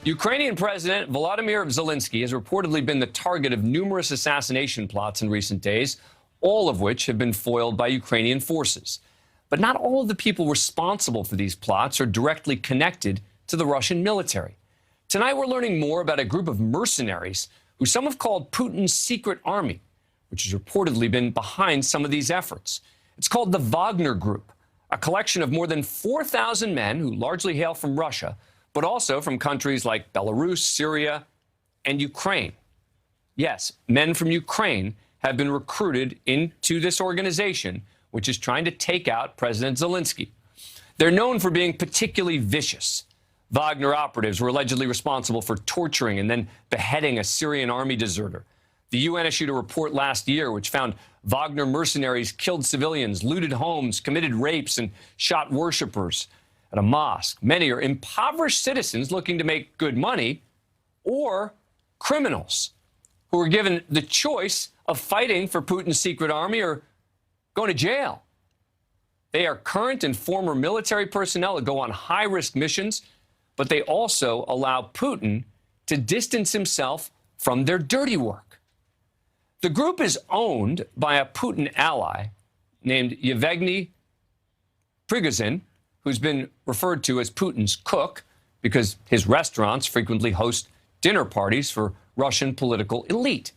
Ukrainian President Volodymyr Zelenskyy has reportedly been the target of numerous assassination plots in recent days, all of which have been foiled by Ukrainian forces. But not all of the people responsible for these plots are directly connected to the Russian military. Tonight, we're learning more about a group of mercenaries who some have called Putin's secret army, which has reportedly been behind some of these efforts. It's called the Wagner Group, a collection of more than 4,000 men who largely hail from Russia, but also from countries like Belarus, Syria, and Ukraine. Yes, men from Ukraine have been recruited into this organization, which is trying to take out President Zelenskyy. They're known for being particularly vicious. Wagner operatives were allegedly responsible for torturing and then beheading a Syrian army deserter. The UN issued a report last year which found Wagner mercenaries killed civilians, looted homes, committed rapes, and shot worshippers at a mosque. Many are impoverished citizens looking to make good money, or criminals who were given the choice of fighting for Putin's secret army or going to jail. They are current and former military personnel that go on high-risk missions, but they also allow Putin to distance himself from their dirty work. The group is owned by a Putin ally named Yevgeny Prigozhin, who's been referred to as Putin's cook because his restaurants frequently host dinner parties for Russian political elite.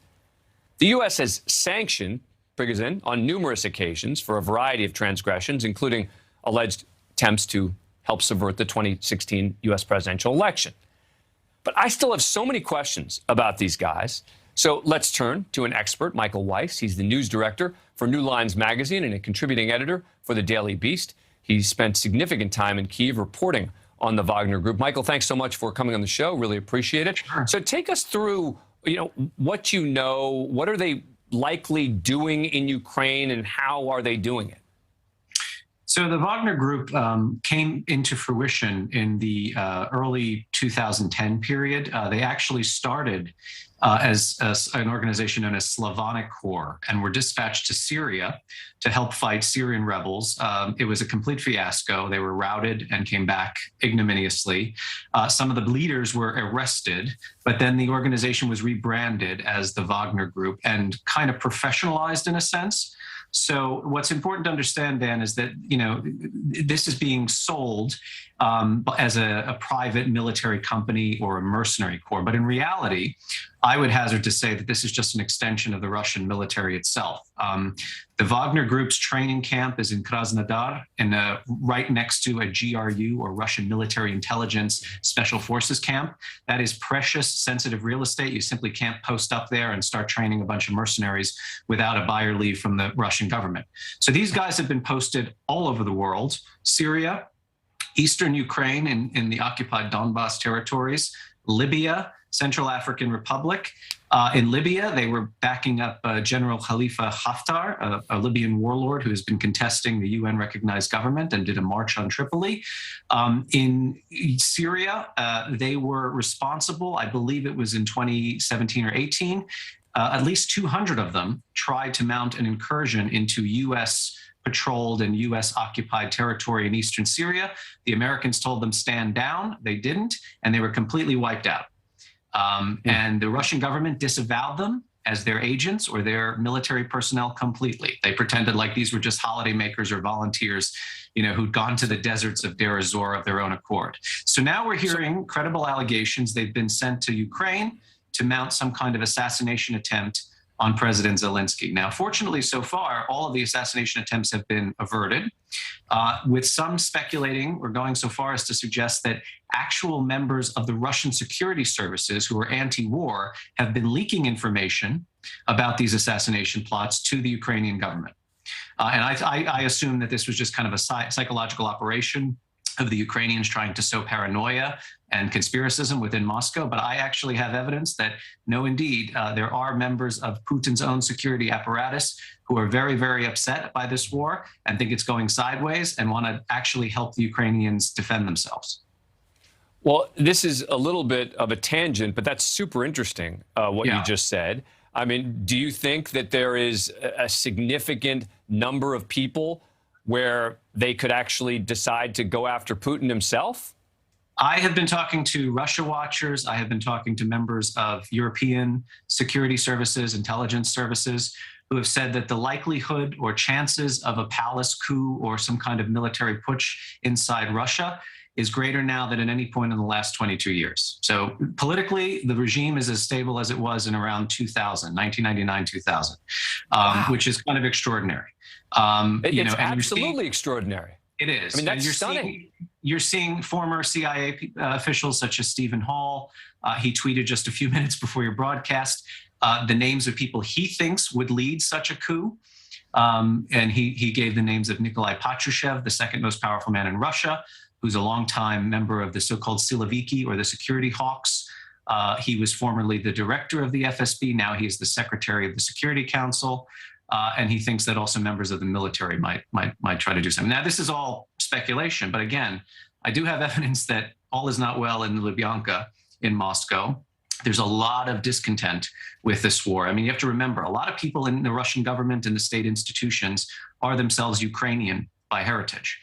The U.S. has sanctioned Prigozhin on numerous occasions for a variety of transgressions, including alleged attempts to help subvert the 2016 U.S. presidential election. But I still have so many questions about these guys. So let's turn to an expert, Michael Weiss. He's the news director for New Lines magazine and a contributing editor for the Daily Beast. He spent significant time in Kyiv reporting on the Wagner Group. Michael, thanks so much for coming on the show. Really appreciate it. Sure. So take us through, what you know. What are they likely doing in Ukraine, and how are they doing it? So the Wagner Group came into fruition in the early 2010 period. They actually started as an organization known as Slavonic Corps and were dispatched to Syria to help fight Syrian rebels. It was a complete fiasco. They were routed and came back ignominiously. Some of the leaders were arrested, but then the organization was rebranded as the Wagner Group and kind of professionalized in a sense. So what's important to understand, Dan, is that, this is being sold as a private military company or a mercenary corps. But in reality, I would hazard to say that this is just an extension of the Russian military itself. The Wagner Group's training camp is in Krasnodar, right next to a GRU, or Russian Military Intelligence Special Forces camp. That is precious, sensitive real estate. You simply can't post up there and start training a bunch of mercenaries without a buyer leave from the Russian government. So these guys have been posted all over the world: Syria, Eastern Ukraine in the occupied Donbas territories, Libya, Central African Republic. In Libya, they were backing up General Khalifa Haftar, a Libyan warlord who has been contesting the UN-recognized government and did a march on Tripoli. In Syria, they were responsible, I believe it was in 2017 or 18, at least 200 of them tried to mount an incursion into U.S. patrolled and U.S. occupied territory in eastern Syria. The Americans told them stand down. They didn't, and they were completely wiped out. And the Russian government disavowed them as their agents or their military personnel completely. They pretended like these were just holidaymakers or volunteers, who'd gone to the deserts of Deir ez-Zor of their own accord. So now we're hearing credible allegations they've been sent to Ukraine to mount some kind of assassination attempt on President Zelenskyy. Now, fortunately, so far, all of the assassination attempts have been averted, with some speculating or going so far as to suggest that actual members of the Russian security services who are anti-war have been leaking information about these assassination plots to the Ukrainian government. And I assume that this was just kind of a psychological operation of the Ukrainians trying to sow paranoia and conspiracism within Moscow. But I actually have evidence that, no, indeed, there are members of Putin's own security apparatus who are very, very upset by this war and think it's going sideways and want to actually help the Ukrainians defend themselves. Well, this is a little bit of a tangent, but that's super interesting, what you just said. I mean, do you think that there is a significant number of people where they could actually decide to go after Putin himself? I have been talking to Russia watchers. I have been talking to members of European security services, intelligence services, who have said that the likelihood or chances of a palace coup or some kind of military putsch inside Russia is greater now than at any point in the last 22 years. So politically, the regime is as stable as it was in around 2000, 1999, 2000, Wow. which is kind of extraordinary. It's absolutely extraordinary. It is. I mean, that's stunning. You're seeing former CIA officials such as Stephen Hall. He tweeted just a few minutes before your broadcast the names of people he thinks would lead such a coup. And he gave the names of Nikolai Patrushev, the second most powerful man in Russia, who's a longtime member of the so-called Siloviki, or the Security Hawks. He was formerly the director of the FSB. Now he is the secretary of the Security Council. And he thinks that also members of the military might try to do something. Now, this is all speculation, but again, I do have evidence that all is not well in Lubyanka in Moscow. There's a lot of discontent with this war. I mean, you have to remember, a lot of people in the Russian government and the state institutions are themselves Ukrainian by heritage.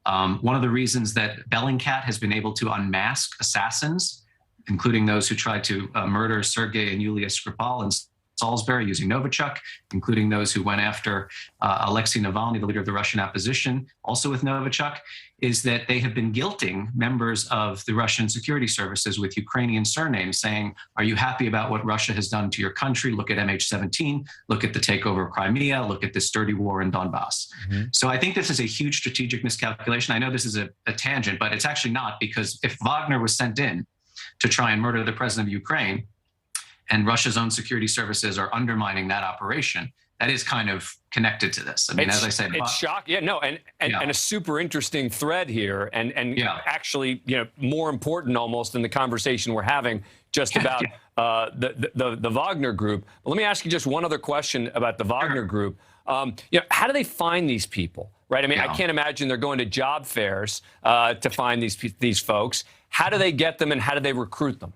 One of the reasons that Bellingcat has been able to unmask assassins, including those who tried to murder Sergei and Yulia Skripal in Salisbury using Novichok, including those who went after Alexei Navalny, the leader of the Russian opposition, also with Novichok, is that they have been guilting members of the Russian security services with Ukrainian surnames, saying, are you happy about what Russia has done to your country? Look at MH17, look at the takeover of Crimea, look at this dirty war in Donbass. Mm-hmm. So I think this is a huge strategic miscalculation. I know this is a tangent, but it's actually not, because if Wagner was sent in to try and murder the president of Ukraine, and Russia's own security services are undermining that operation, that is kind of connected to this. I mean, as I said, it's shocking. Yeah, no, and a super interesting thread here, and actually, more important almost than the conversation we're having just about the Wagner Group. But let me ask you just one other question about the Wagner Group. How do they find these people? Right? I mean, I can't imagine they're going to job fairs to find these folks. How do they get them, and how do they recruit them?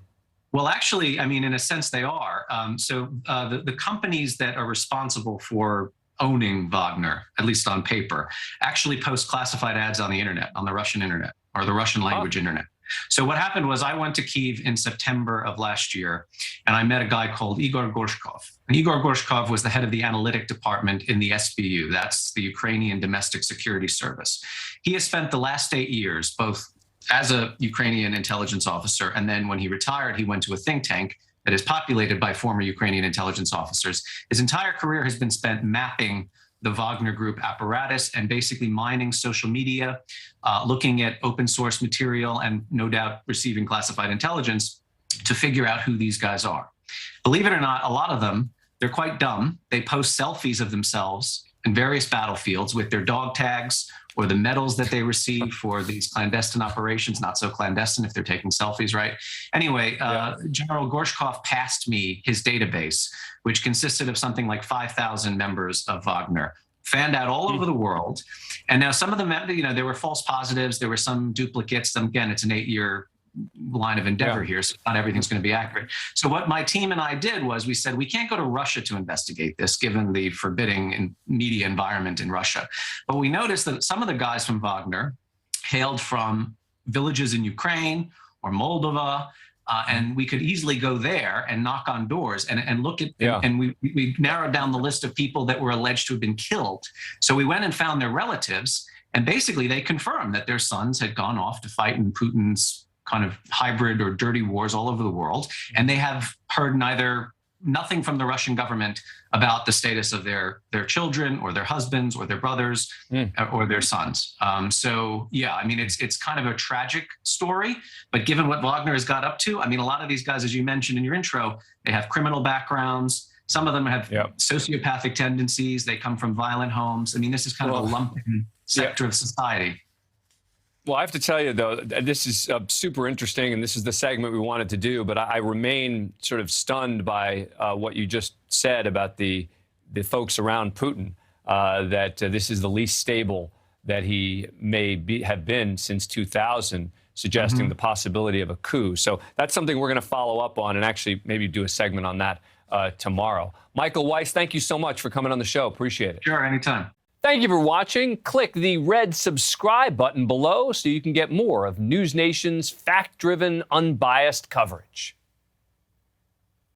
Well, actually, I mean, in a sense, they are. The companies that are responsible for owning Wagner, at least on paper, actually post classified ads on the internet, on the Russian internet, or the Russian language internet. So what happened was I went to Kyiv in September of last year, and I met a guy called Igor Gorshkov. And Igor Gorshkov was the head of the analytic department in the SBU. That's the Ukrainian Domestic Security Service. He has spent the last 8 years, both as a Ukrainian intelligence officer, and then when he retired, he went to a think tank that is populated by former Ukrainian intelligence officers. His entire career has been spent mapping the Wagner Group apparatus and basically mining social media, looking at open source material, and no doubt receiving classified intelligence to figure out who these guys are. Believe it or not, a lot of them, they're quite dumb. They post selfies of themselves in various battlefields with their dog tags or the medals that they receive for these clandestine operations, not so clandestine if they're taking selfies, right? Anyway, General Gorshkov passed me his database, which consisted of something like 5,000 members of Wagner, fanned out all over the world. And now some of them, there were false positives, there were some duplicates. Again, it's an 8-year line of endeavor here, so not everything's going to be accurate. So what my team and I did was we said, we can't go to Russia to investigate this, given the forbidding media environment in Russia. But we noticed that some of the guys from Wagner hailed from villages in Ukraine or Moldova, and we could easily go there and knock on doors and look at, and we narrowed down the list of people that were alleged to have been killed. So we went and found their relatives, and basically they confirmed that their sons had gone off to fight in Putin's kind of hybrid or dirty wars all over the world. And they have heard nothing from the Russian government about the status of their children or their husbands or their brothers or their sons. So yeah, I mean, it's kind of a tragic story, but given what Wagner has got up to, I mean, a lot of these guys, as you mentioned in your intro, they have criminal backgrounds. Some of them have sociopathic tendencies. They come from violent homes. I mean, this is kind of a lumping sector of society. Well, I have to tell you, though, this is super interesting, and this is the segment we wanted to do, but I remain sort of stunned by what you just said about the folks around Putin, that this is the least stable that he may have been since 2000, suggesting the possibility of a coup. So that's something we're going to follow up on and actually maybe do a segment on that tomorrow. Michael Weiss, thank you so much for coming on the show. Appreciate it. Sure, anytime. Thank you for watching. Click the red subscribe button below so you can get more of NewsNation's fact-driven, unbiased coverage.